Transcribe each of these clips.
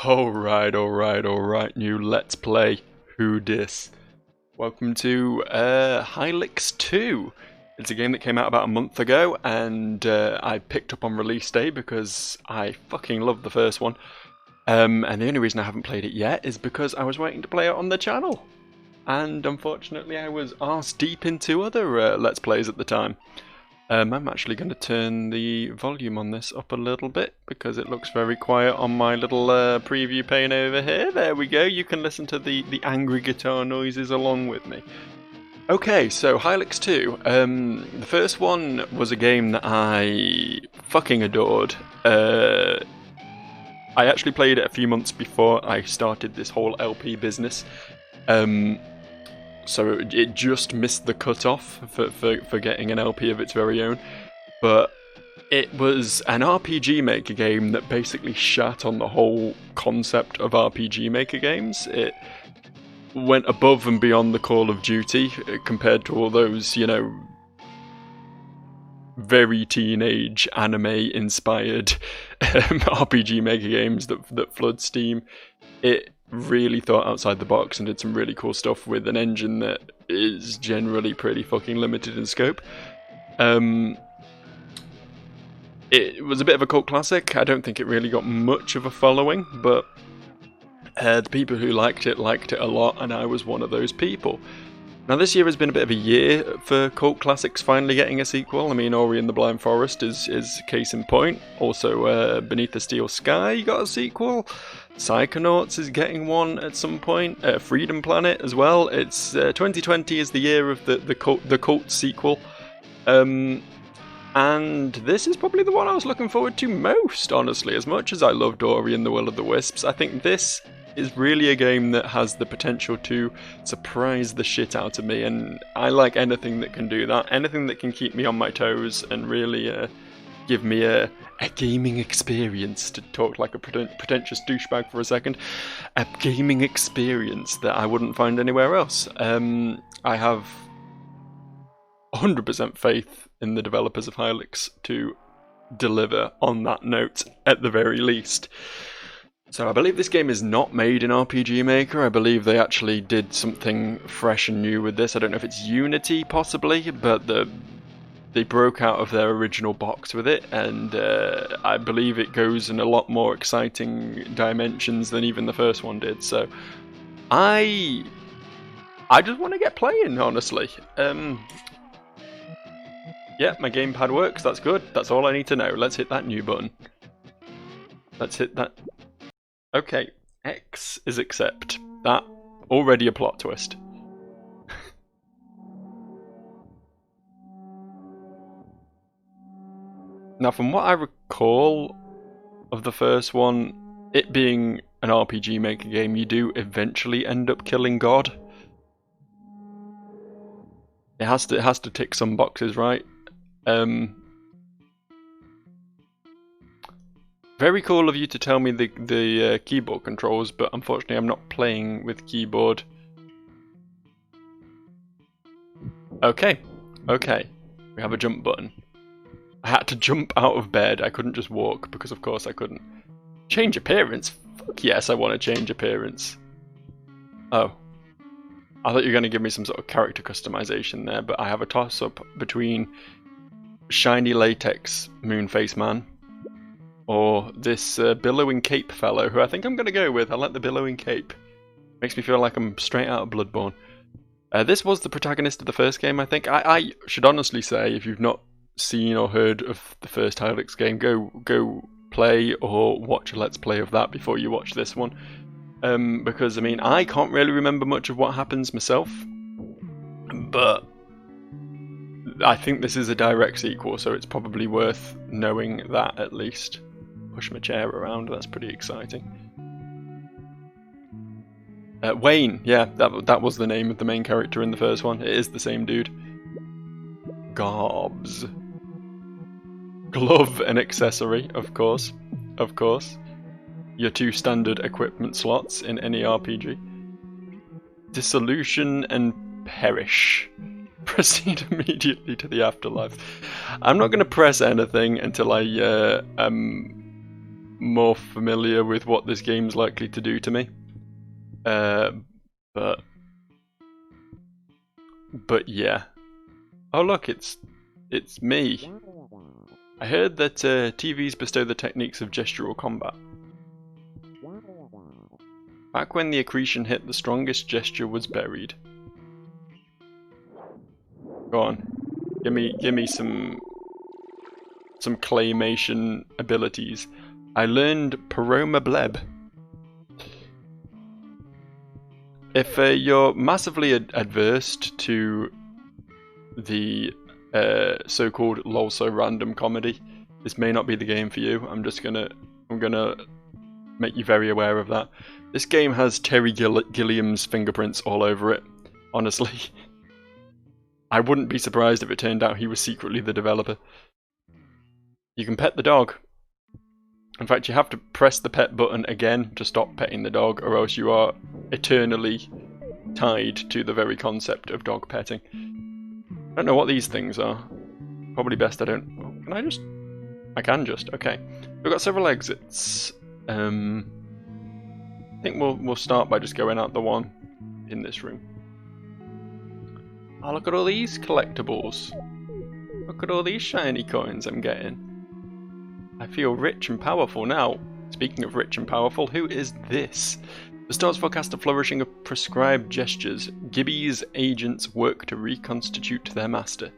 Alright, new Let's Play Who Dis. Welcome to Hylics 2. It's a game that came out about a month ago, and I picked up on release day because I fucking love the first one. And the only reason I haven't played it yet is because I was waiting to play it on the channel. And unfortunately I was arse deep into other Let's Plays at the time. I'm actually going to turn the volume on this up a little bit because it looks very quiet on my little preview pane over here. There we go, you can listen to the angry guitar noises along with me. Okay, so Hylics 2. The first one was a game that I fucking adored. I actually played it a few months before I started this whole LP business. So it just missed the cutoff for getting an LP of its very own. But it was an RPG Maker game that basically shat on the whole concept of RPG Maker games. It went above and beyond the Call of Duty compared to all those, you know, very teenage anime-inspired RPG Maker games that flood Steam. It really thought outside the box and did some really cool stuff with an engine that is generally pretty fucking limited in scope. It was a bit of a cult classic. I don't think it really got much of a following, but the people who liked it a lot, and I was one of those people. Now this year has been a bit of a year for cult classics finally getting a sequel. I mean, Ori and the Blind Forest is case in point. Also, Beneath the Steel Sky got a sequel. Psychonauts is getting one at some point. Freedom Planet as well. It's 2020 is the year of the cult sequel. And this is probably the one I was looking forward to most, honestly. As much as I loved Ori and the Will of the Wisps, I think this is really a game that has the potential to surprise the shit out of me, and I like anything that can do that. Anything that can keep me on my toes and really give me a gaming experience, to talk like a pretentious douchebag for a second. A gaming experience that I wouldn't find anywhere else. I have 100% faith in the developers of Hylics to deliver on that note at the very least. So I believe this game is not made in RPG Maker. I believe they actually did something fresh and new with this. I don't know if it's Unity, possibly, but they broke out of their original box with it, and I believe it goes in a lot more exciting dimensions than even the first one did. So I just want to get playing, honestly. Yeah, my gamepad works. That's good. That's all I need to know. Let's hit that new button. Let's hit that. Okay, X is accept. That already a plot twist. Now, from what I recall of the first one, it being an RPG Maker game, you do eventually end up killing God. It has to tick some boxes, right? Very cool of you to tell me the keyboard controls, but unfortunately I'm not playing with keyboard. Okay, we have a jump button. I had to jump out of bed, I couldn't just walk, because of course I couldn't. Change appearance? Fuck yes, I want to change appearance. Oh. I thought you were going to give me some sort of character customization there, but I have a toss-up between shiny latex Moonface Man or this billowing cape fellow, who I think I'm going to go with. I like the billowing cape. Makes me feel like I'm straight out of Bloodborne. This was the protagonist of the first game, I think. I should honestly say, if you've not seen or heard of the first Hylics game, go play or watch a Let's Play of that before you watch this one. Because, I mean, I can't really remember much of what happens myself, but I think this is a direct sequel, so it's probably worth knowing that at least. Push my chair around, that's pretty exciting. Wayne, yeah, that was the name of the main character in the first one. It is the same dude. Gobs. Glove and accessory, of course. Of course. Your two standard equipment slots in any RPG. Dissolution and perish. Proceed immediately to the afterlife. I'm not going to press anything until I more familiar with what this game's likely to do to me. But yeah. Oh look, it's me. I heard that TVs bestow the techniques of gestural combat. Back when the accretion hit, the strongest gesture was buried. Go on, give me some claymation abilities. I learned Paroma Bleb. If you're massively adverse to the so-called lol so random comedy, this may not be the game for you. I'm gonna make you very aware of that. This game has Terry Gilliam's fingerprints all over it. Honestly, I wouldn't be surprised if it turned out he was secretly the developer. You can pet the dog. In fact, you have to press the pet button again to stop petting the dog, or else you are eternally tied to the very concept of dog petting. I don't know what these things are. Probably best I don't... Oh, can I just... I can just, okay. We've got several exits. I think we'll start by just going out the one in this room. Oh, look at all these collectibles. Look at all these shiny coins I'm getting. I feel rich and powerful now. Speaking of rich and powerful, who is this? The stars forecast a flourishing of prescribed gestures. Gibby's agents work to reconstitute their master.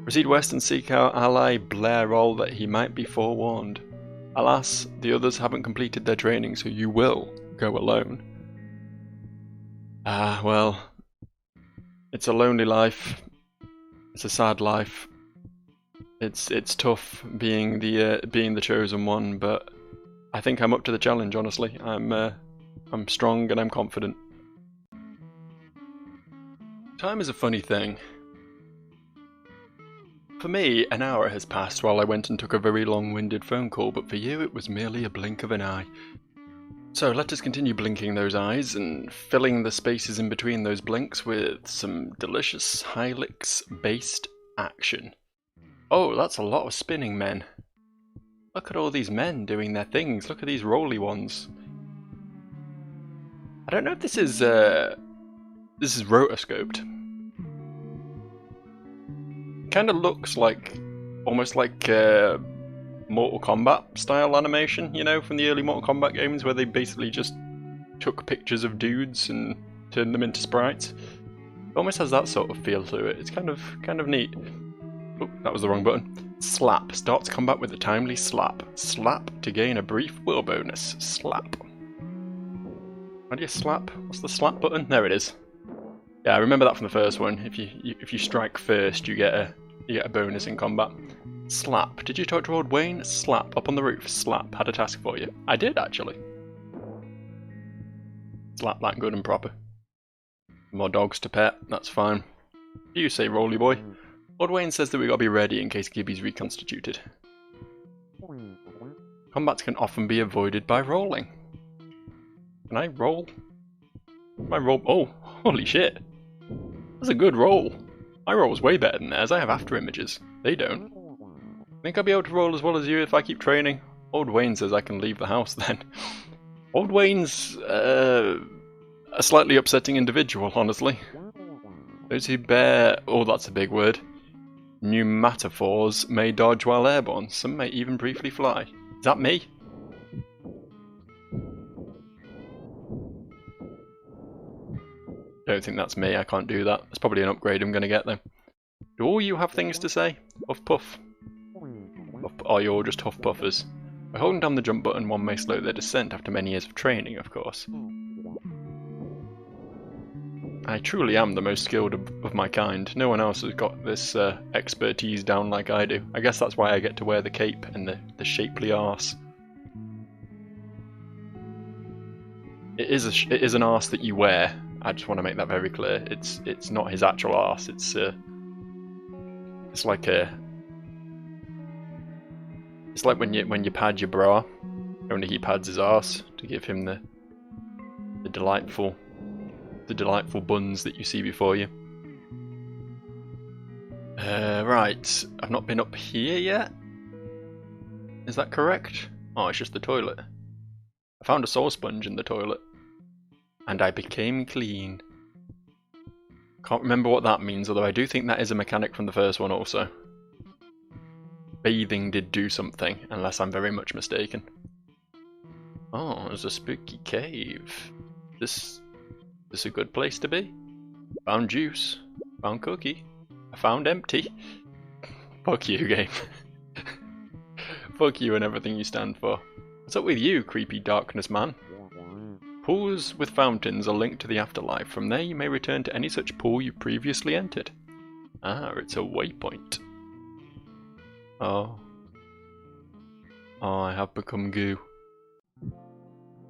Proceed west and seek our ally Blairol that he might be forewarned. Alas, the others haven't completed their training, so you will go alone. Ah, well, it's a lonely life. It's a sad life. It's tough being the chosen one, but I think I'm up to the challenge. Honestly, I'm strong and I'm confident. Time is a funny thing. For me, an hour has passed while I went and took a very long-winded phone call, but for you it was merely a blink of an eye. So let us continue blinking those eyes and filling the spaces in between those blinks with some delicious Hylics-based action. Oh, that's a lot of spinning men. Look at all these men doing their things. Look at these roly ones. I don't know if this is rotoscoped. Kind of looks like, almost like Mortal Kombat style animation, you know, from the early Mortal Kombat games where they basically just took pictures of dudes and turned them into sprites. It almost has that sort of feel to it. It's kind of neat. Oh, that was the wrong button. Slap. Starts combat with a timely slap. Slap to gain a brief will bonus. Slap. How do you slap? What's the slap button? There it is. Yeah, I remember that from the first one. If you strike first, you get a bonus in combat. Slap. Did you talk to old Wayne? Slap. Up on the roof. Slap. Had a task for you. I did, actually. Slap that good and proper. More dogs to pet. That's fine. You say, Roly boy. Old Wayne says that we gotta be ready in case Gibby's reconstituted. Combats can often be avoided by rolling. Can I roll? My roll. Oh, holy shit. That's a good roll. My roll's way better than theirs. I have after images. They don't. Think I'll be able to roll as well as you if I keep training? Old Wayne says I can leave the house then. Old Wayne's a slightly upsetting individual, honestly. Those who bear... oh, that's a big word. Pneumatophores may dodge while airborne. Some may even briefly fly. Is that me? Don't think that's me. I can't do that. That's probably an upgrade I'm going to get though. Do all you have things to say? Huff puff. Or you're just huff puffers. By holding down the jump button, one may slow their descent after many years of training, of course. I truly am the most skilled of my kind. No one else has got this expertise down like I do. I guess that's why I get to wear the cape and the shapely arse. It is an arse that you wear. I just want to make that very clear. It's not his actual arse. It's like when you pad your bra. Only he pads his arse to give him the delightful buns that you see before you. Right, I've not been up here yet. Is that correct? Oh, it's just the toilet. I found a soul sponge in the toilet. And I became clean. Can't remember what that means, although I do think that is a mechanic from the first one also. Bathing did do something, unless I'm very much mistaken. Oh, there's a spooky cave. This a good place to be? Found juice. Found cookie. I found empty. Fuck you, game. Fuck you and everything you stand for. What's up with you, creepy darkness man? Pools with fountains are linked to the afterlife. From there you may return to any such pool you previously entered. Ah, it's a waypoint. Oh. Oh, I have become goo.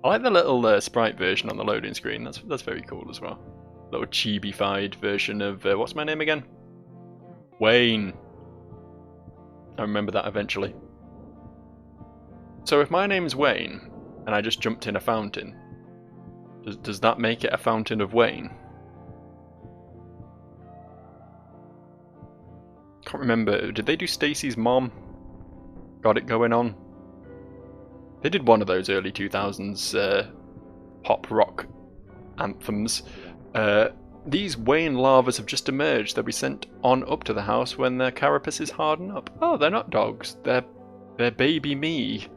I like the little sprite version on the loading screen. That's very cool as well. Little chibi-fied version of what's my name again? Wayne. I remember that eventually. So if my name's Wayne and I just jumped in a fountain, does that make it a fountain of Wayne? Can't remember. Did they do Stacy's mom? Got it going on? They did one of those early 2000s pop rock anthems. These Wayne larvas have just emerged. They'll be sent on up to the house when their carapaces harden up. Oh, they're not dogs. They're baby me.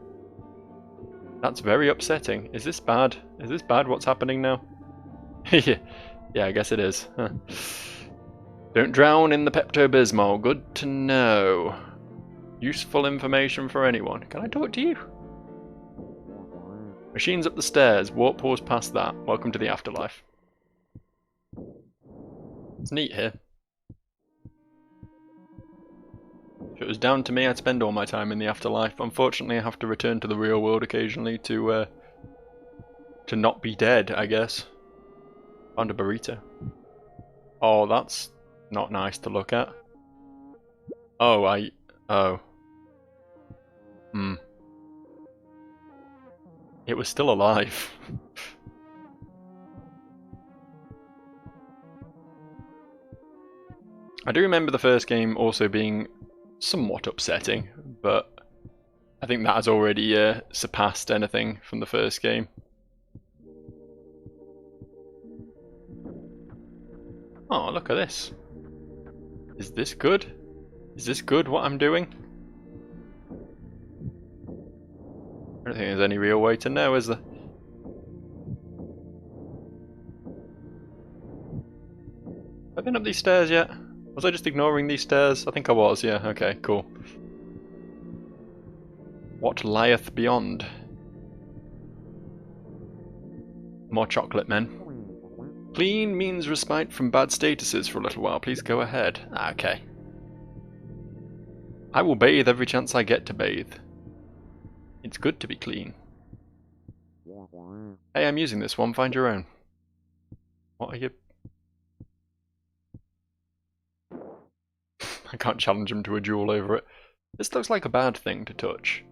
That's very upsetting. Is this bad? Is this bad what's happening now? Yeah, I guess it is. Huh. Don't drown in the Pepto-Bismol. Good to know. Useful information for anyone. Can I talk to you? Machines up the stairs. Warp pause past that. Welcome to the afterlife. It's neat here. If it was down to me, I'd spend all my time in the afterlife. Unfortunately, I have to return to the real world occasionally to not be dead, I guess. Found a burrito. Oh, that's not nice to look at. Oh, oh. It was still alive. I do remember the first game also being somewhat upsetting, but I think that has already surpassed anything from the first game. Oh, look at this. Is this good? Is this good, what I'm doing? I don't think there's any real way to know, is there? Have I been up these stairs yet? Was I just ignoring these stairs? I think I was, yeah, okay, cool. What lieth beyond? More chocolate, men. Clean means respite from bad statuses for a little while. Please go ahead. Ah, okay. I will bathe every chance I get to bathe. It's good to be clean. Hey, I'm using this one. Find your own. What are you... I can't challenge him to a duel over it. This looks like a bad thing to touch.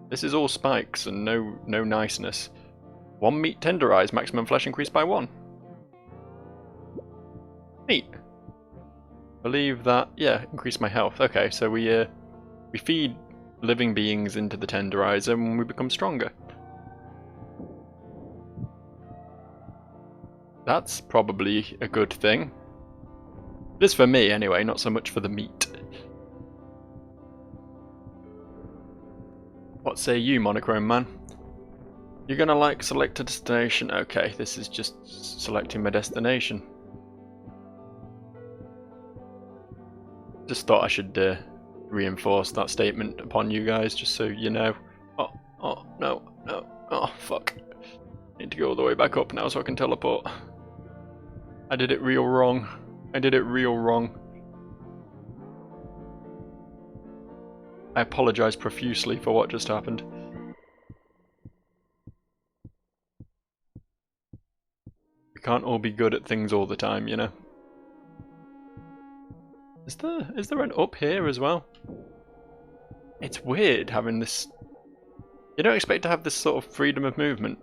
This is all spikes and no niceness. 1 meat tenderized, maximum flesh increased by 1. Neat. Believe that, yeah, increase my health. Okay, so we feed living beings into the tenderizer and we become stronger. That's probably a good thing. This for me anyway, not so much for the meat. What say you, Monochrome Man? You're gonna like select a destination. Okay, this is just selecting my destination. Just thought I should reinforce that statement upon you guys, just so you know. Oh, no, oh, fuck. Need to go all the way back up now so I can teleport. I did it real wrong. I did it real wrong. I apologise profusely for what just happened. We can't all be good at things all the time, you know. Is there an up here as well? It's weird having this... You don't expect to have this sort of freedom of movement.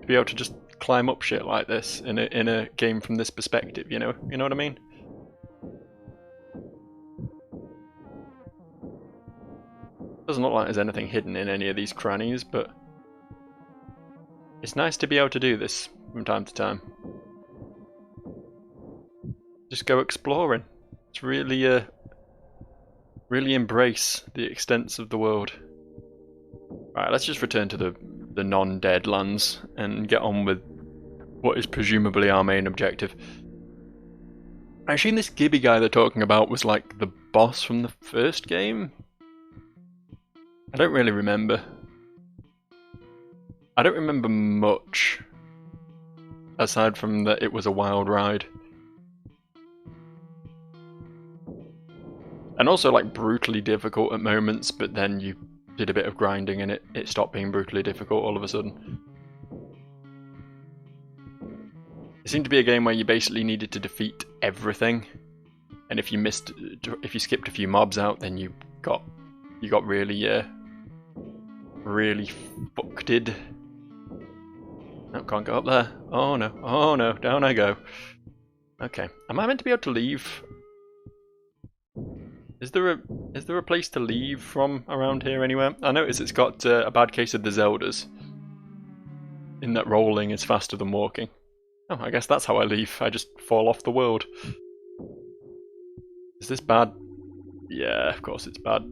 To be able to just climb up shit like this in a game from this perspective, you know what I mean? Doesn't look like there's anything hidden in any of these crannies, but it's nice to be able to do this from time to time. Just go exploring. It's really, really embrace the extents of the world. Right, let's just return to the non-dead lands and get on with what is presumably our main objective. I assume this Gibby guy they're talking about was like the boss from the first game? I don't really remember. I don't remember much, aside from that it was a wild ride. And also like brutally difficult at moments, but then you did a bit of grinding and it stopped being brutally difficult all of a sudden. It seemed to be a game where you basically needed to defeat everything, and if you skipped a few mobs out, then you got really really fucked. No, can't go up there. Oh no, down I go. Okay, am I meant to be able to leave? Is there a place to leave from around here anywhere? I notice it's got a bad case of the Zeldas, in that rolling is faster than walking. Oh, I guess that's how I leave. I just fall off the world. Is this bad? Yeah, of course it's bad.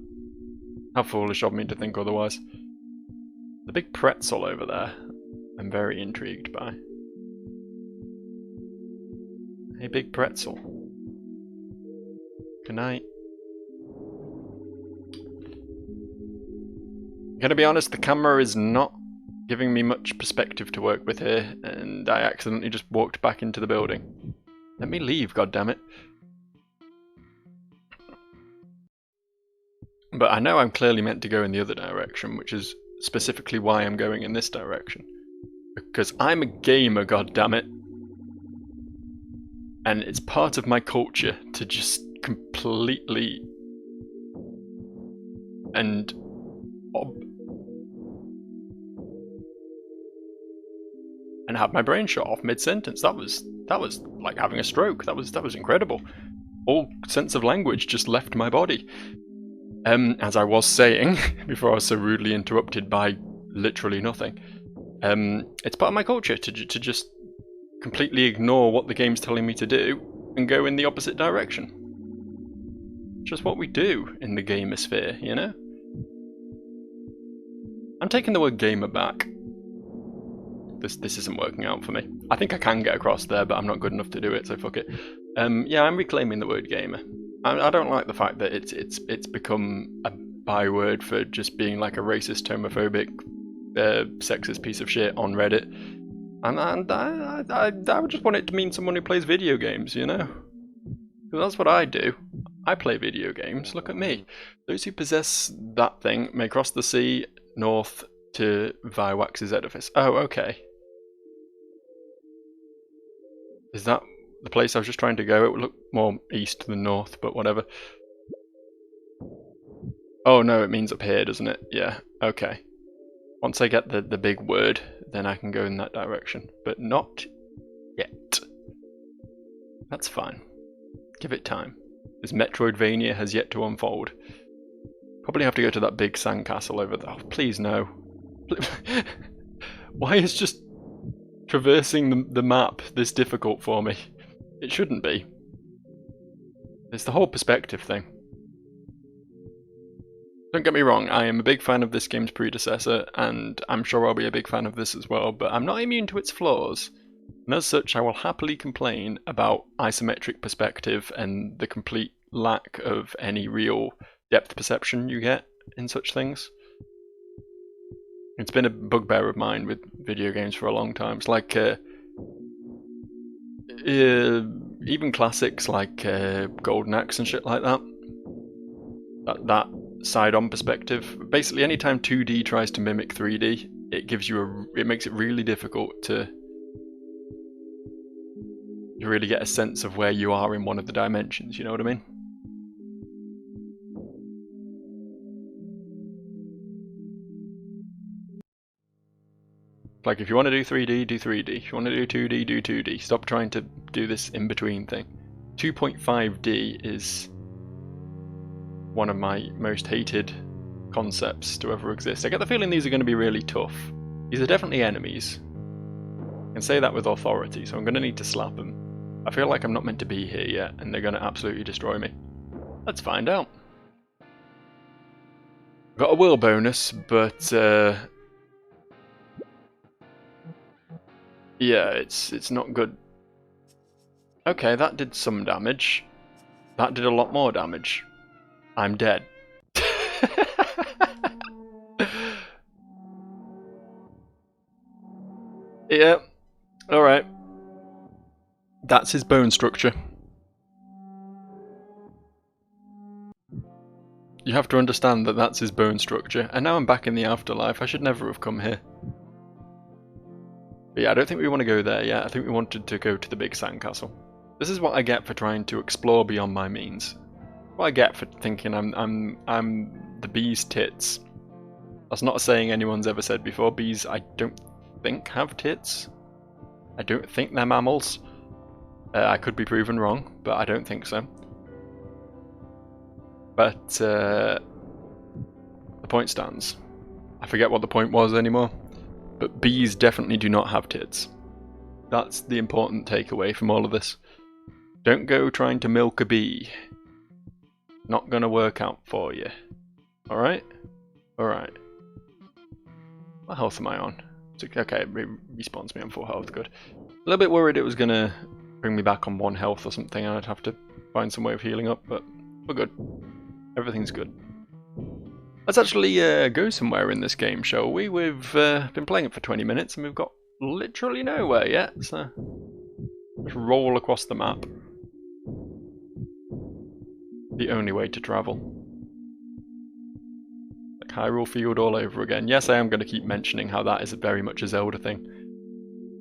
How foolish of me to think otherwise. The big pretzel over there, I'm very intrigued by. Hey, big pretzel. Good night. I'm gonna be honest, the camera is not giving me much perspective to work with here, and I accidentally just walked back into the building. Let me leave, goddammit. But I know I'm clearly meant to go in the other direction, which is specifically why I'm going in this direction. Because I'm a gamer, goddammit. And it's part of my culture to just completely and have my brain shut off mid-sentence. That was like having a stroke. That was incredible. All sense of language just left my body. As I was saying before I was so rudely interrupted by literally nothing. It's part of my culture to just completely ignore what the game's telling me to do and go in the opposite direction. Just what we do in the gamersphere, you know? I'm taking the word gamer back. This isn't working out for me. I think I can get across there, but I'm not good enough to do it, so fuck it. Yeah, I'm reclaiming the word gamer. I don't like the fact that it's become a byword for just being like a racist, homophobic, sexist piece of shit on Reddit. And I would just want it to mean someone who plays video games, you know? Because that's what I do. I play video games, look at me. Those who possess that thing may cross the sea north to Viwax's edifice. Oh, okay. Is that the place I was just trying to go? It would look more east than north, but whatever. Oh no, it means up here, doesn't it? Yeah, okay. Once I get the big word, then I can go in that direction. But not yet. That's fine. Give it time. This Metroidvania has yet to unfold. Probably have to go to that big sandcastle over there. Oh, please no. Why is just traversing the map this difficult for me? It shouldn't be. It's the whole perspective thing. Don't get me wrong, I am a big fan of this game's predecessor, and I'm sure I'll be a big fan of this as well, but I'm not immune to its flaws. And as such, I will happily complain about isometric perspective and the complete lack of any real depth perception you get in such things. It's been a bugbear of mine with video games for a long time. It's like even classics like Golden Axe and shit like that. That side-on perspective. Basically, anytime 2D tries to mimic 3D, it makes it really difficult to really get a sense of where you are in one of the dimensions. You know what I mean? Like, if you want to do 3D, do 3D. If you want to do 2D, do 2D. Stop trying to do this in-between thing. 2.5D is one of my most hated concepts to ever exist. I get the feeling these are going to be really tough. These are definitely enemies. I can say that with authority, so I'm going to need to slap them. I feel like I'm not meant to be here yet, and they're going to absolutely destroy me. Let's find out. Got a will bonus, but yeah, it's not good. Okay, that did some damage. That did a lot more damage. I'm dead. Yeah, alright. That's his bone structure. You have to understand that that's his bone structure. And now I'm back in the afterlife. I should never have come here. But yeah, I don't think we want to go there yet. I think we wanted to go to the big sandcastle. This is what I get for trying to explore beyond my means. What I get for thinking I'm the bee's tits. That's not a saying anyone's ever said before. Bees, I don't think, have tits. I don't think they're mammals. I could be proven wrong, but I don't think so. But the point stands. I forget what the point was anymore. But bees definitely do not have tits. That's the important takeaway from all of this. Don't go trying to milk a bee. Not gonna work out for you. Alright? Alright. What health am I on? Okay, it respawns me on full health, good. A little bit worried it was gonna bring me back on 1 health or something and I'd have to find some way of healing up, but we're good. Everything's good. Let's actually go somewhere in this game, shall we? We've been playing it for 20 minutes and we've got literally nowhere yet, so just roll across the map. The only way to travel. Like Hyrule Field all over again. Yes, I am going to keep mentioning how that is very much a Zelda thing.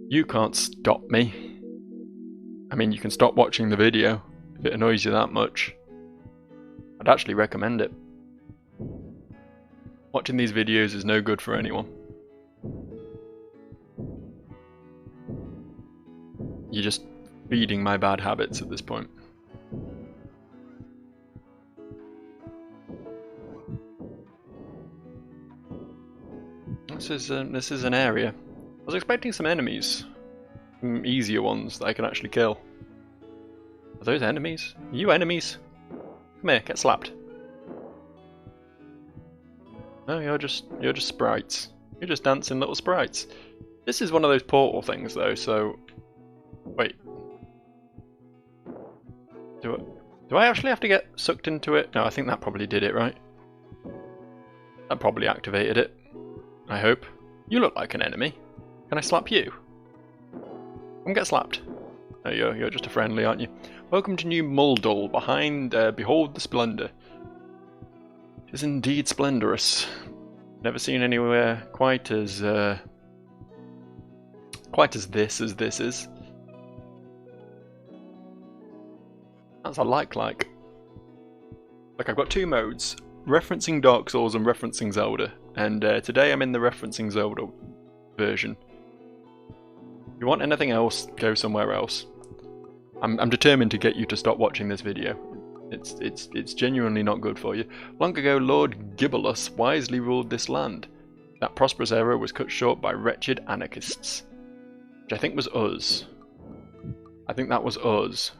You can't stop me. I mean, you can stop watching the video if it annoys you that much. I'd actually recommend it. Watching these videos is no good for anyone. You're just feeding my bad habits at this point. This is an area. I was expecting some enemies. Some easier ones that I can actually kill. Are those enemies? Are you enemies? Come here, get slapped. No, you're just sprites. You're just dancing little sprites. This is one of those portal things though, so wait. Do I actually have to get sucked into it? No, I think that probably did it, right? That probably activated it. I hope. You look like an enemy. Can I slap you? Come get slapped. No, you're just a friendly, aren't you? Welcome to New Muldul. Behold the splendor. It is indeed splendorous. Never seen anywhere quite as this as this is. That's a like. Like I've got 2 modes, referencing Dark Souls and referencing Zelda. And today I'm in the referencing Zelda version. If you want anything else, go somewhere else. I'm determined to get you to stop watching this video. It's genuinely not good for you. Long ago, Lord Gibelus wisely ruled this land. That prosperous era was cut short by wretched anarchists. Which I think was us. I think that was us.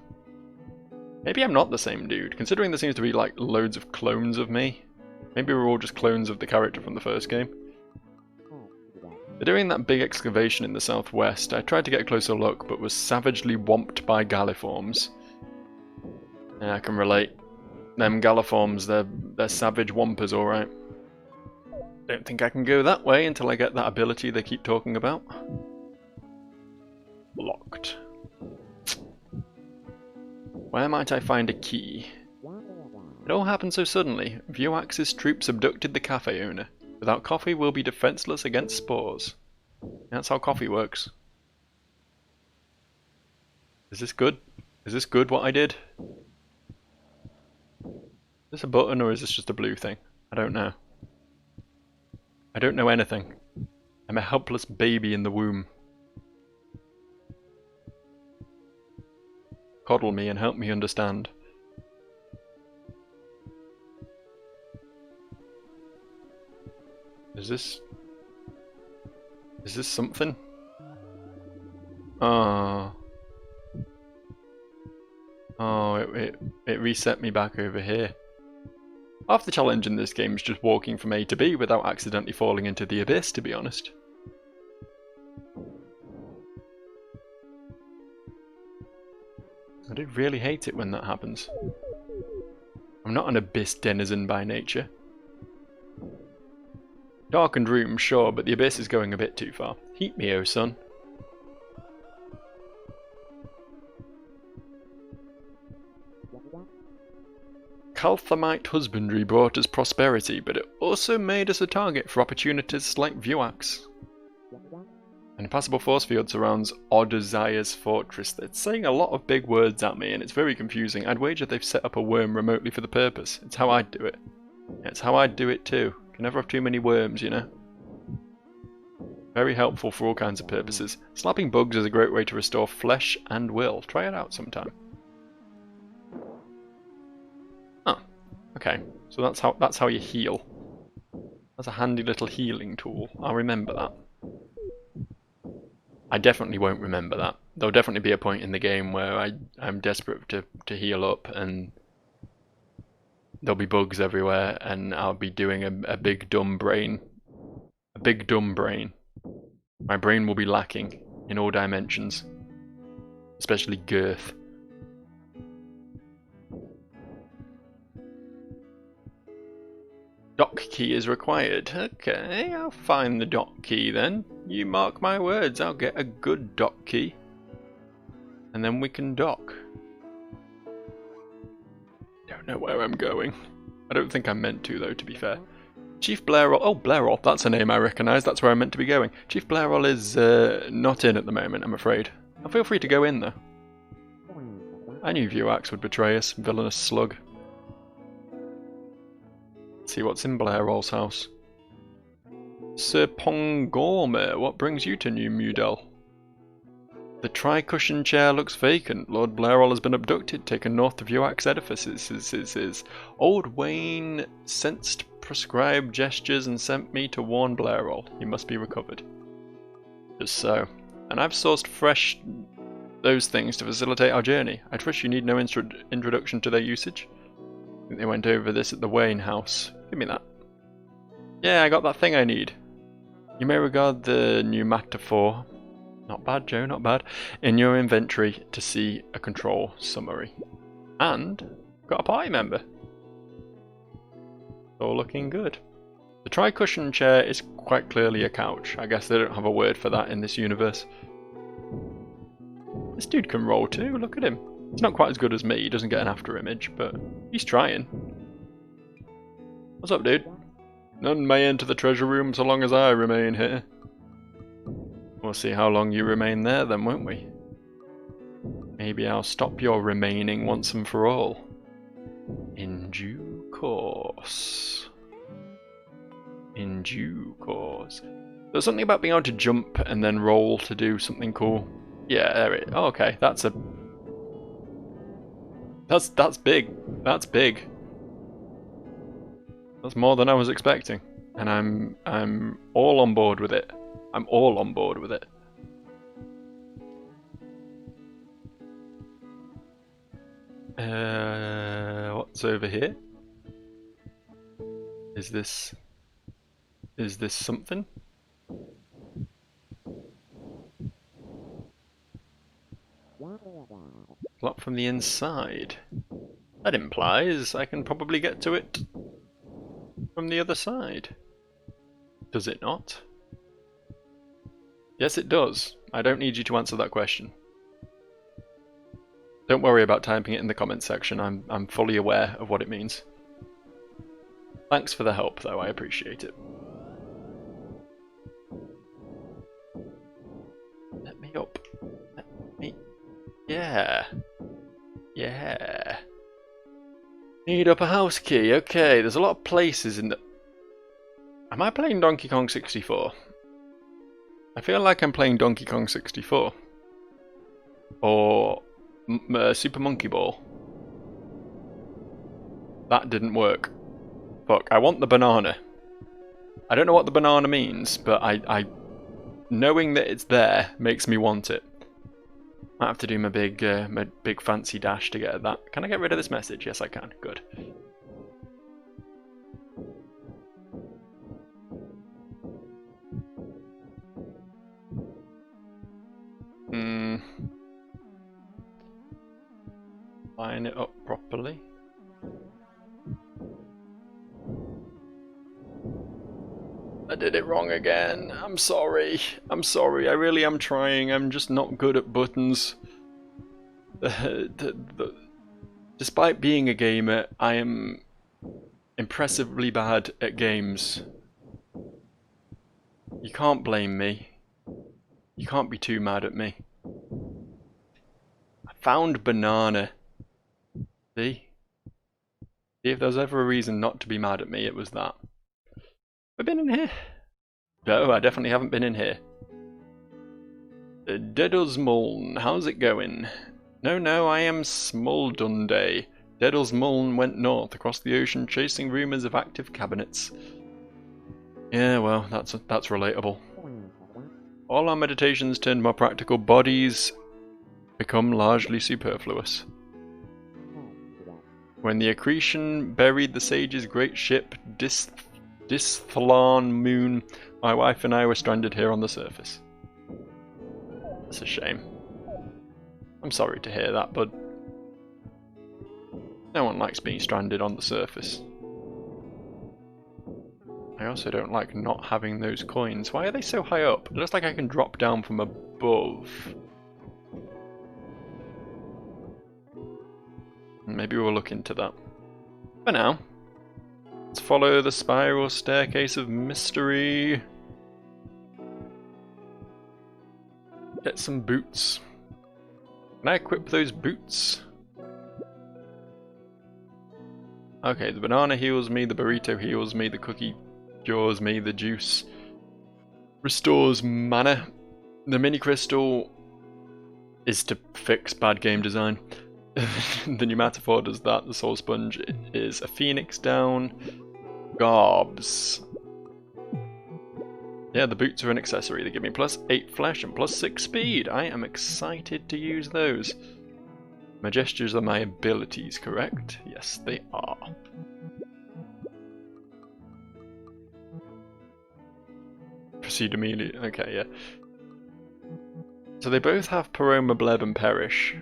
Maybe I'm not the same dude, considering there seems to be like loads of clones of me. Maybe we're all just clones of the character from the first game. They're doing that big excavation in the southwest. I tried to get a closer look, but was savagely whomped by galliforms. Yeah, I can relate. Them galliforms, they're savage whompers, alright. Don't think I can go that way until I get that ability they keep talking about. Locked. Where might I find a key? It all happened so suddenly. Vuax's troops abducted the cafe owner. Without coffee, we'll be defenseless against spores. That's how coffee works. Is this good? Is this good, what I did? Is this a button or is this just a blue thing? I don't know. I don't know anything. I'm a helpless baby in the womb. Coddle me and help me understand. Is this... Is this something? Oh. Oh, it reset me back over here. Half the challenge in this game is just walking from A to B without accidentally falling into the abyss, to be honest. I do really hate it when that happens. I'm not an abyss denizen by nature. Darkened room, sure, but the abyss is going a bit too far. Heat me, oh son. Calthamite husbandry brought us prosperity, but it also made us a target for opportunities like Vuax. An impassable force field surrounds Odaziah's fortress. It's saying a lot of big words at me, and it's very confusing. I'd wager they've set up a worm remotely for the purpose. It's how I'd do it. It's how I'd do it too. Can never have too many worms, you know. Very helpful for all kinds of purposes. Slapping bugs is a great way to restore flesh and will. Try it out sometime. Oh, okay. So that's how you heal. That's a handy little healing tool. I'll remember that. I definitely won't remember that. There'll definitely be a point in the game where I'm desperate to heal up and there'll be bugs everywhere and I'll be doing a big dumb brain. A big dumb brain. My brain will be lacking in all dimensions. Especially girth. Dock key is required. Okay, I'll find the dock key then. You mark my words, I'll get a good dock key. And then we can dock. Don't know where I'm going. I don't think I'm meant to though, to be fair. Chief Blairol. Oh, Blairol, that's a name I recognise. That's where I'm meant to be going. Chief Blairol is not in at the moment, I'm afraid. I'll feel free to go in though. I knew Vuax would betray us, villainous slug. See what's in Blairol's house. Sir Pongormer, what brings you to New Mudel? The tri-cushion chair looks vacant. Lord Blairol has been abducted, taken north to Vuax edifices. Old Wayne sensed prescribed gestures and sent me to warn Blairol. He must be recovered. Just so. And I've sourced fresh those things to facilitate our journey. I trust you need no introduction to their usage. I think they went over this at the Wayne house. Give me that. Yeah, I got that thing I need. You may regard the pneumatophore, not bad Joe, not bad, in your inventory to see a control summary. And got a party member. All looking good. The tri-cushion chair is quite clearly a couch. I guess they don't have a word for that in this universe. This dude can roll too, look at him. He's not quite as good as me, he doesn't get an after image, but he's trying. What's up, dude? None may enter the treasure room so long as I remain here. We'll see how long you remain there then, won't we? Maybe I'll stop your remaining once and for all. In due course. In due course. There's something about being able to jump and then roll to do something cool. Yeah, there it is. Oh, okay, that's a... That's big. That's big. That's more than I was expecting. And I'm all on board with it. I'm all on board with it. What's over here? Is this something? Locked from the inside. That implies I can probably get to it from the other side. Does it not? Yes, it does. I don't need you to answer that question. Don't worry about typing it in the comments section. I'm fully aware of what it means. Thanks for the help, though. I appreciate it. Let me up. Let me... Yeah. Yeah. Need up a house key. Okay, there's a lot of places in the... Am I playing Donkey Kong 64? I feel like I'm playing Donkey Kong 64. Or Super Monkey Ball. That didn't work. Fuck, I want the banana. I don't know what the banana means, but I knowing that it's there makes me want it. Might have to do my big fancy dash to get that. Can I get rid of this message? Yes, I can. Good. Line it up properly. I did it wrong again. I'm sorry. I'm sorry. I really am trying. I'm just not good at buttons. Despite being a gamer, I am impressively bad at games. You can't blame me. You can't be too mad at me. I found banana. See? If there's ever a reason not to be mad at me, it was that. Have I been in here? No, I definitely haven't been in here. Deddle's Muln, how's it going? No, I am Smuldunday. Deddle's Muln went north across the ocean chasing rumours of active cabinets. Yeah, well, that's relatable. All our meditations turned more practical, bodies become largely superfluous. When the accretion buried the sage's great ship, Disthalan Moon, my wife and I were stranded here on the surface. That's a shame. I'm sorry to hear that, bud. No one likes being stranded on the surface. I also don't like not having those coins. Why are they so high up? It looks like I can drop down from above. Maybe we'll look into that. For now, let's follow the spiral staircase of mystery. Get some boots. Can I equip those boots? Okay, the banana heals me, the burrito heals me, the cookie cures me, the juice restores mana. The mini crystal is to fix bad game design. The pneumatophore does that, the soul sponge is a phoenix down. Garbs. Yeah, the boots are an accessory. They give me +8 flesh and +6 speed. I am excited to use those. My gestures are my abilities, correct? Yes, they are. Proceed immediately. Okay, yeah. So they both have Paroma, Bleb, and Perish.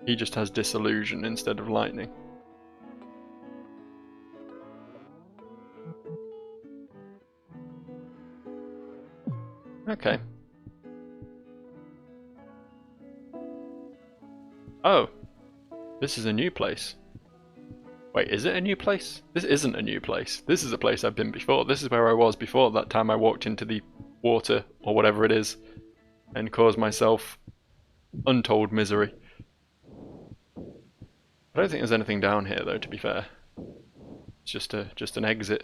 He just has Disillusion instead of Lightning. Okay. Oh. This is a new place. Wait, is it a new place? This isn't a new place. This is a place I've been before. This is where I was before that time I walked into the water, or whatever it is, and caused myself untold misery. I don't think there's anything down here though, to be fair. It's just an exit.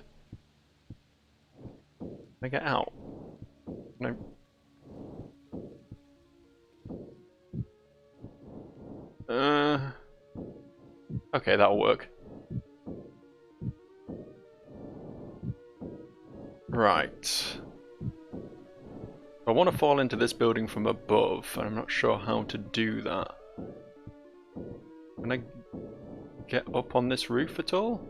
Can I get out? No. Okay, that'll work. Right. I want to fall into this building from above, and I'm not sure how to do that. Can I get up on this roof at all?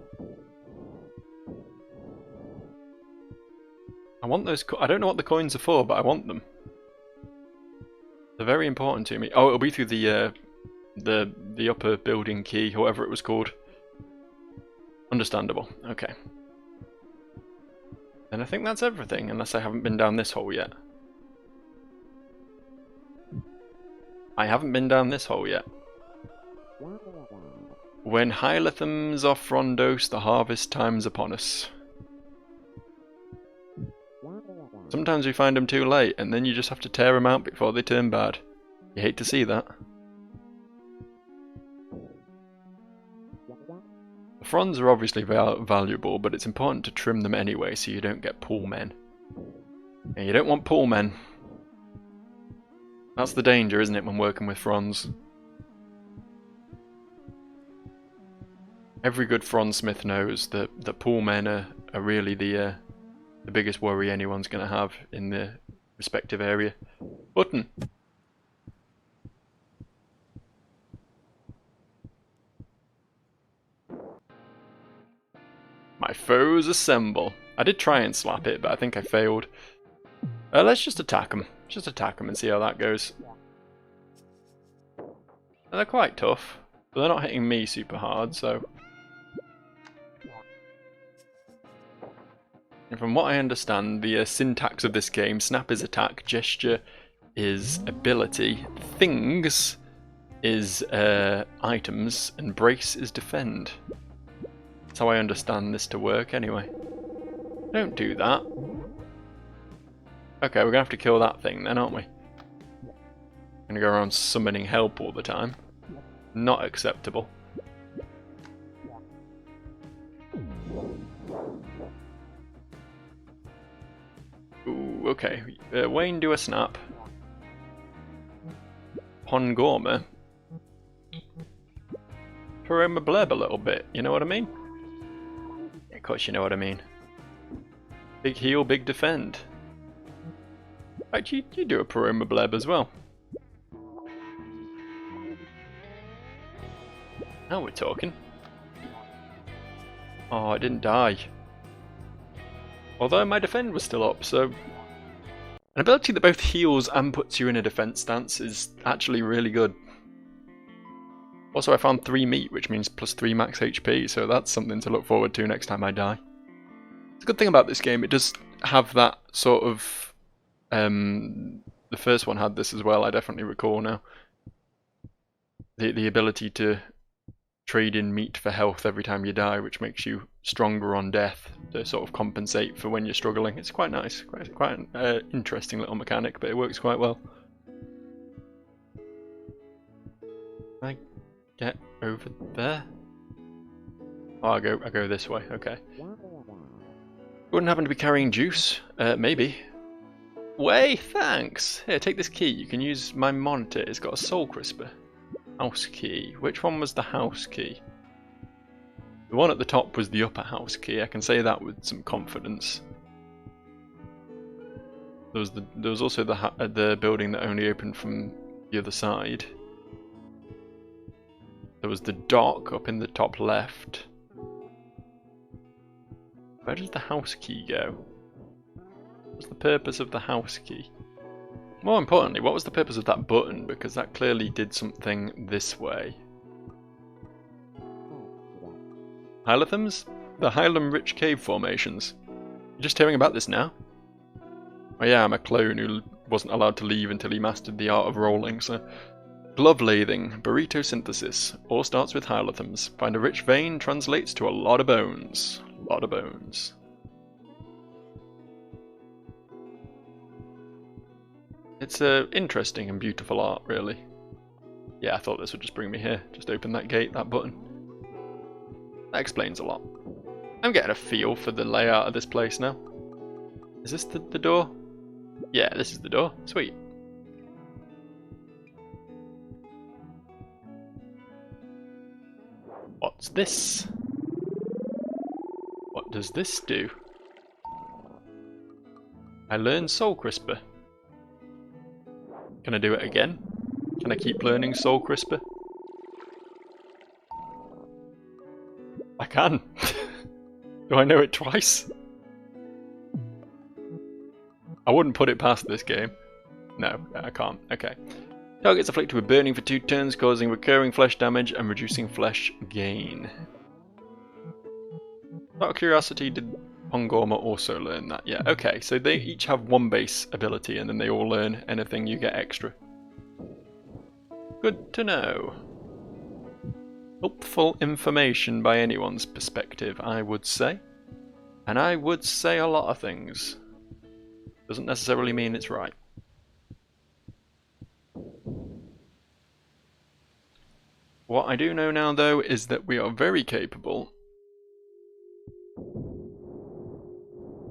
I want those. I don't know what the coins are for, but I want them. They're very important to me. Oh, it'll be through the upper building key, whatever it was called. Understandable. Okay. And I think that's everything, unless I haven't been down this hole yet. I haven't been down this hole yet. When Hylics are frondos, the harvest time's upon us. Sometimes we find them too late, and then you just have to tear them out before they turn bad. You hate to see that. The fronds are obviously valuable, but it's important to trim them anyway so you don't get pool men. And you don't want pool men. That's the danger, isn't it, when working with fronds? Every good Fronsmith knows that the pool men are really the biggest worry anyone's going to have in the respective area. Button. My foes assemble. I did try and slap it, but I think I failed. Let's just attack them. Just attack them and see how that goes. They're quite tough, but they're not hitting me super hard, so... And from what I understand, the syntax of this game, snap is attack, gesture is ability, things is items, and brace is defend. That's how I understand this to work anyway. Don't do that. Okay, we're gonna have to kill that thing then, aren't we? Gonna go around summoning help all the time. Not acceptable. Ooh, okay. Wayne, do a snap. Pongorma. Bleb a little bit, you know what I mean? Of course you know what I mean. Big heal, big defend. Actually, you do a Bleb as well. Now we're talking. Oh, I didn't die. Although my defend was still up, so... An ability that both heals and puts you in a defense stance is actually really good. Also, I found 3 meat, which means plus 3 max HP, so that's something to look forward to next time I die. The good thing about this game, it does have that sort of... the first one had this as well, I definitely recall now. The ability to trade in meat for health every time you die, which makes you stronger on death to sort of compensate for when you're struggling. It's quite nice, quite an interesting little mechanic, but it works quite well. I get over there? Oh, I go this way, okay. Wouldn't happen to be carrying juice? Maybe. Way, thanks! Here, take this key. You can use my monitor. It's got a soul crisper. House key. Which one was the house key? The one at the top was the upper house key. I can say that with some confidence. There was also the building that only opened from the other side. There was the dock up in the top left. Where does the house key go? What's the purpose of the house key? More importantly, what was the purpose of that button? Because that clearly did something this way. Hylics? The Highland Rich Cave Formations. You're just hearing about this now? Oh yeah, I'm a clone who wasn't allowed to leave until he mastered the art of rolling, so... Glove lathing, burrito synthesis, all starts with Hylics. Find a rich vein translates to a lot of bones. A lot of bones. It's interesting and beautiful art, really. Yeah, I thought this would just bring me here. Just open that gate, that button. That explains a lot. I'm getting a feel for the layout of this place now. Is this the door? Yeah, this is the door. Sweet. What's this? What does this do? I learned Soul Crisper. Can I do it again? Can I keep learning Soul Crisper? I can. Do I know it twice? I wouldn't put it past this game. No, I can't. Okay. Targets afflicted with burning for 2 turns, causing recurring flesh damage and reducing flesh gain. Out of curiosity, did Pongorma also learn that? Yeah, okay, so they each have 1 base ability and then they all learn anything you get extra. Good to know. Helpful information by anyone's perspective, I would say. And I would say a lot of things. Doesn't necessarily mean it's right. What I do know now, though, is that we are very capable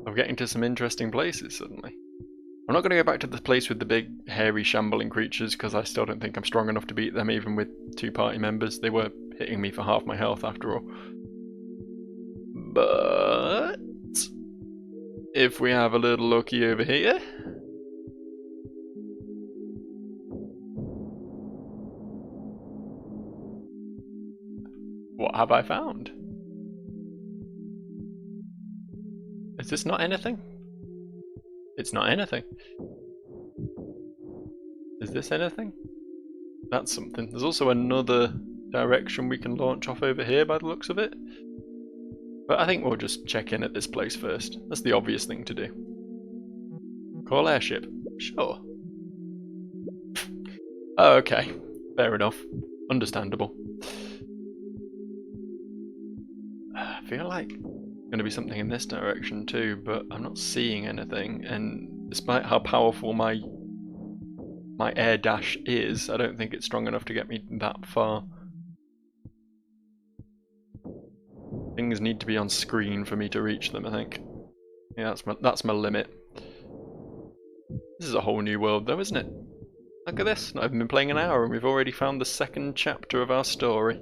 of getting to some interesting places suddenly. I'm not going to go back to the place with the big, hairy, shambling creatures, because I still don't think I'm strong enough to beat them, even with 2 party members. They were hitting me for half my health, after all. But if we have a little looky over here, what have I found? Is this not anything? It's not anything. Is this anything? That's something. There's also another direction we can launch off over here by the looks of it. But I think we'll just check in at this place first. That's the obvious thing to do. Call airship. Sure. Oh, okay. Fair enough. Understandable. I feel like there's going to be something in this direction too, but I'm not seeing anything, and despite how powerful my air dash is, I don't think it's strong enough to get me that far. Things need to be on screen for me to reach them, I think. Yeah, that's my limit. This is a whole new world though, isn't it? Look at this, I've been playing an hour and we've already found the second chapter of our story.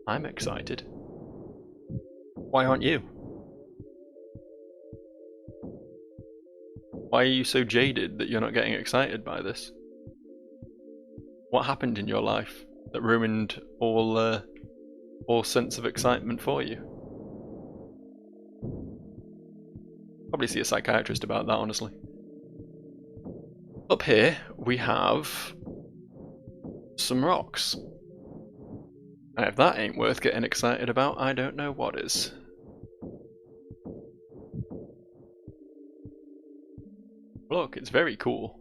I'm excited. Why aren't you? Why are you so jaded that you're not getting excited by this? What happened in your life that ruined all sense of excitement for you? Probably see a psychiatrist about that, honestly. Up here we have some rocks. And if that ain't worth getting excited about, I don't know what is. Look, it's very cool.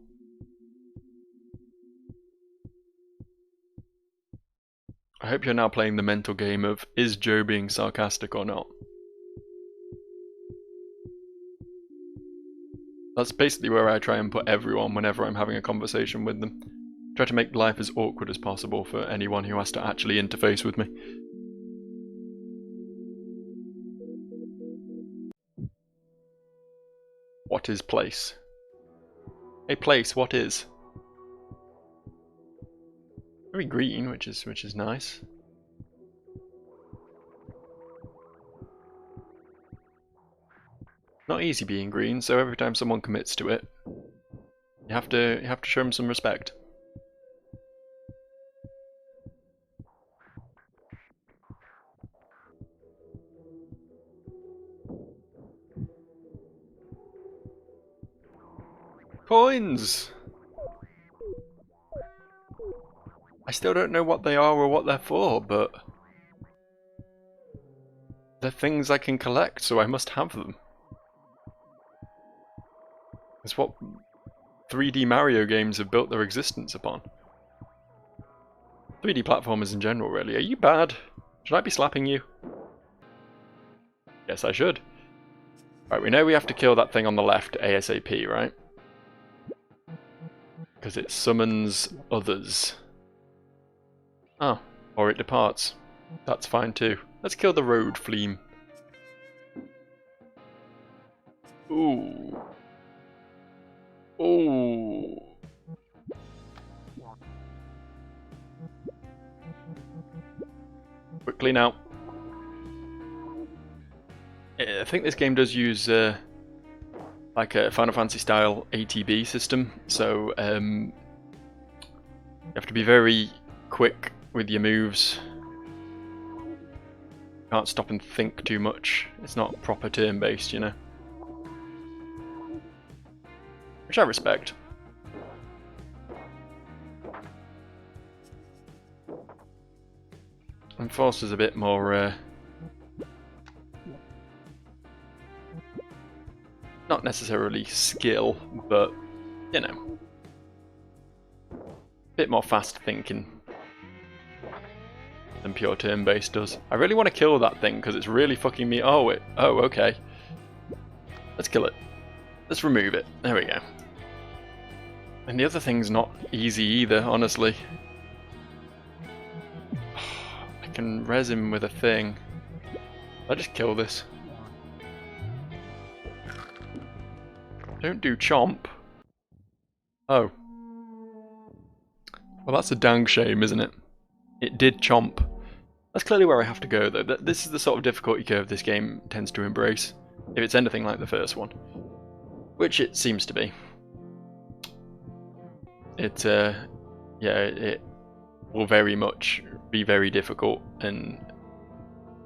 I hope you're now playing the mental game of, is Joe being sarcastic or not? That's basically where I try and put everyone whenever I'm having a conversation with them. Try to make life as awkward as possible for anyone who has to actually interface with me. What is place? Hey place, what is? Very green, which is nice. Not easy being green, so every time someone commits to it, you have to show them some respect. Coins! I still don't know what they are or what they're for, but they're things I can collect, so I must have them. It's what 3D Mario games have built their existence upon. 3D platformers in general, really. Are you bad? Should I be slapping you? Yes, I should. Right, we know we have to kill that thing on the left ASAP, right? Because it summons others. Oh, or it departs. That's fine too. Let's kill the road fleam. Ooh. Ooh. Quickly now. I think this game does use like a Final Fantasy style ATB system, so you have to be very quick with your moves. Can't stop and think too much. It's not proper turn-based, you know. Which I respect. And Forster's a bit more not necessarily skill, but you know, a bit more fast thinking than pure turn-based does. I really want to kill that thing because it's really fucking me. Oh, okay. Let's kill it. Let's remove it. There we go. And the other thing's not easy either, honestly. I can res him with a thing. I'll just kill this. Don't do chomp. Oh. Well, that's a dang shame, isn't it? It did chomp. That's clearly where I have to go, though. This is the sort of difficulty curve this game tends to embrace, if it's anything like the first one. Which it seems to be. It will very much be very difficult and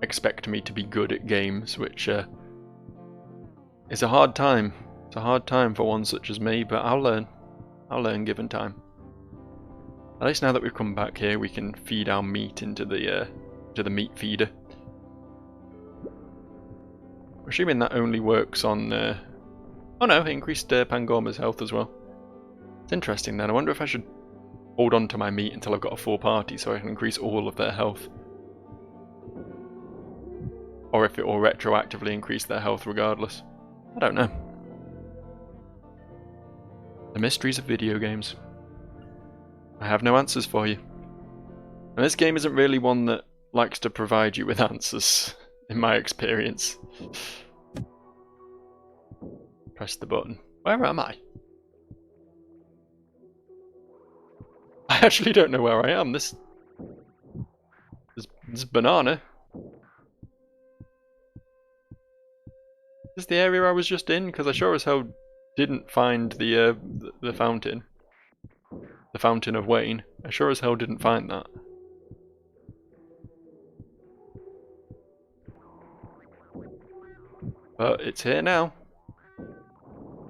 expect me to be good at games, which is a hard time. It's a hard time for one such as me, but I'll learn. I'll learn given time. At least now that we've come back here, we can feed our meat into the meat feeder. I'm assuming that only works on... Oh no, it increased Pangorma's health as well. It's interesting then. I wonder if I should hold on to my meat until I've got a full party so I can increase all of their health. Or if it will retroactively increase their health regardless. I don't know. The mysteries of video games. I have no answers for you. And this game isn't really one that likes to provide you with answers, in my experience. Press the button. Where am I? I actually don't know where I am. This banana. Is this the area I was just in? Because I sure as hell didn't find the fountain. The Fountain of Wayne. I sure as hell didn't find that. But it's here now.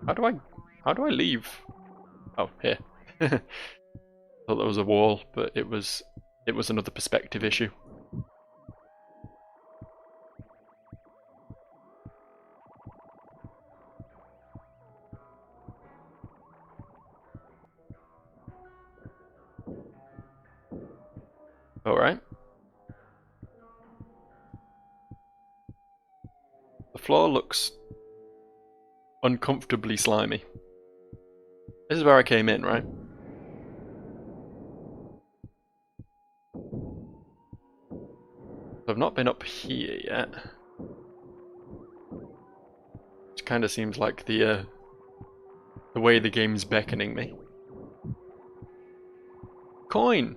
How do I leave? Oh, here. Thought there was a wall, but it was another perspective issue. Alright. The floor looks uncomfortably slimy. This is where I came in, right? I've not been up here yet. Which kind of seems like the way the game's beckoning me. Coin!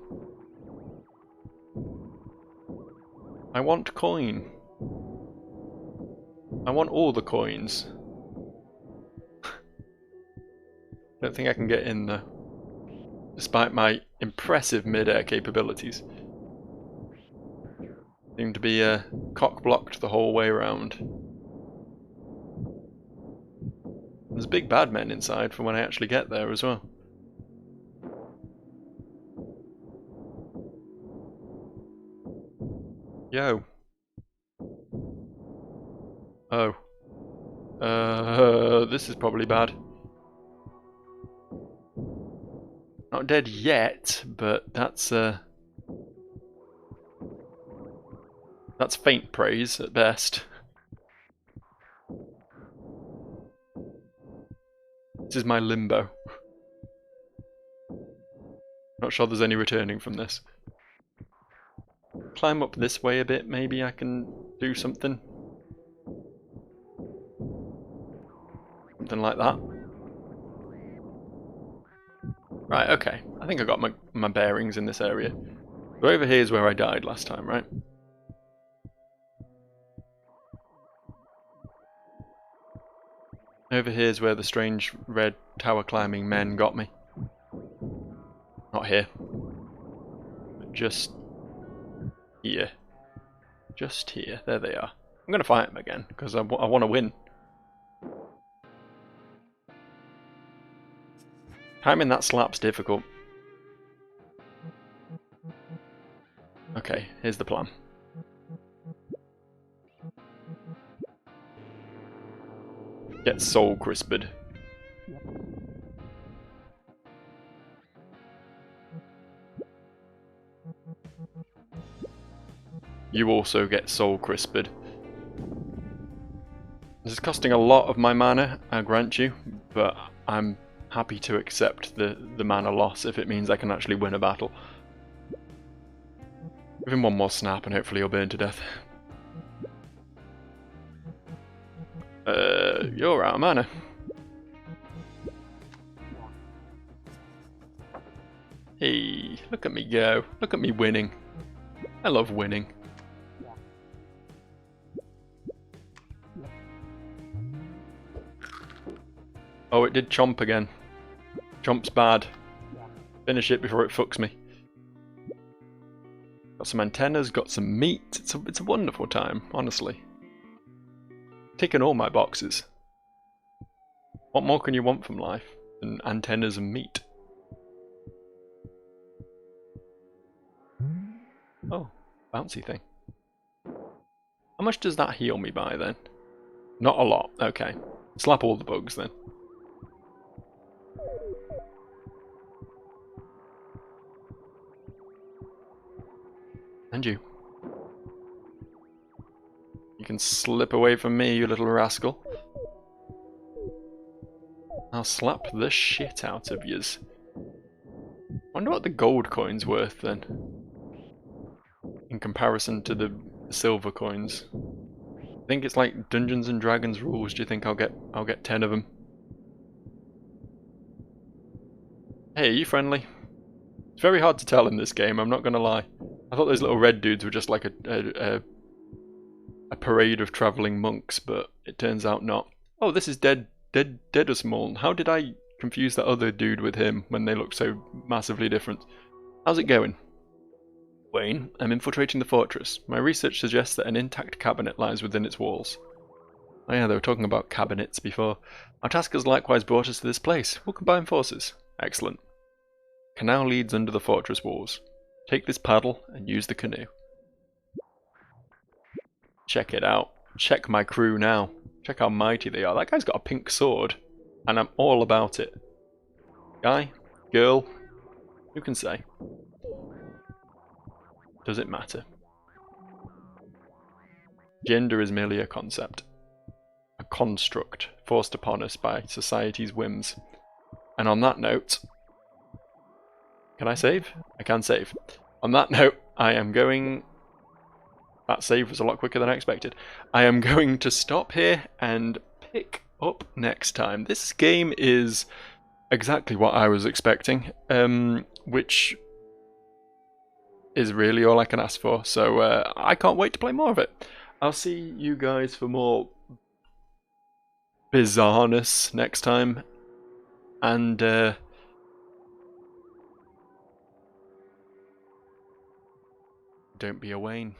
I want coin. I want all the coins. Don't think I can get in there, despite my impressive mid-air capabilities. Seem to be cock-blocked the whole way around. There's big bad men inside for when I actually get there as well. Yo. Oh. This is probably bad. Not dead yet, but that's faint praise at best. This is my limbo. Not sure there's any returning from this. Climb up this way a bit, maybe I can do something. Something like that. Right, okay. I think I got my bearings in this area. So over here is where I died last time, right? Over here is where the strange red tower climbing men got me. Not here. But just here. Just here. There they are. I'm going to fight them again, because I want to win. Timing that slap's difficult. Okay, here's the plan. Get soul crisped. You also get soul crisped. This is costing a lot of my mana, I grant you, but I'm happy to accept the mana loss if it means I can actually win a battle. Give him one more snap and hopefully he'll burn to death. You're out of mana. Hey, look at me go. Look at me winning. I love winning. Oh, it did chomp again. Chomp's bad. Finish it before it fucks me. Got some antennas, got some meat. It's a wonderful time, honestly. Ticking all my boxes. What more can you want from life than antennas and meat? Oh, bouncy thing. How much does that heal me by then? Not a lot. Okay. Slap all the bugs then. And you. You can slip away from me, you little rascal. I'll slap the shit out of yous. Wonder what the gold coin's worth then, in comparison to the silver coins. I think it's like Dungeons and Dragons rules. Do you think I'll get 10 of them? Hey, are you friendly? It's very hard to tell in this game, I'm not gonna lie. I thought those little red dudes were just like a parade of travelling monks, but it turns out not. Oh, this is Dedusmorn. How did I confuse that other dude with him when they look so massively different? How's it going? Wayne, I'm infiltrating the fortress. My research suggests that an intact cabinet lies within its walls. Oh yeah, they were talking about cabinets before. Our task has likewise brought us to this place. We'll combine forces. Excellent. Canal leads under the fortress walls. Take this paddle and use the canoe. Check it out. Check my crew now. Check how mighty they are. That guy's got a pink sword, and I'm all about it. Guy? Girl? Who can say? Does it matter? Gender is merely a concept. A construct forced upon us by society's whims. And on that note... Can I save? I can save. On that note, I am going... That save was a lot quicker than I expected. I am going to stop here and pick up next time. This game is exactly what I was expecting, which is really all I can ask for. So I can't wait to play more of it. I'll see you guys for more bizarreness next time. And don't be a Wayne.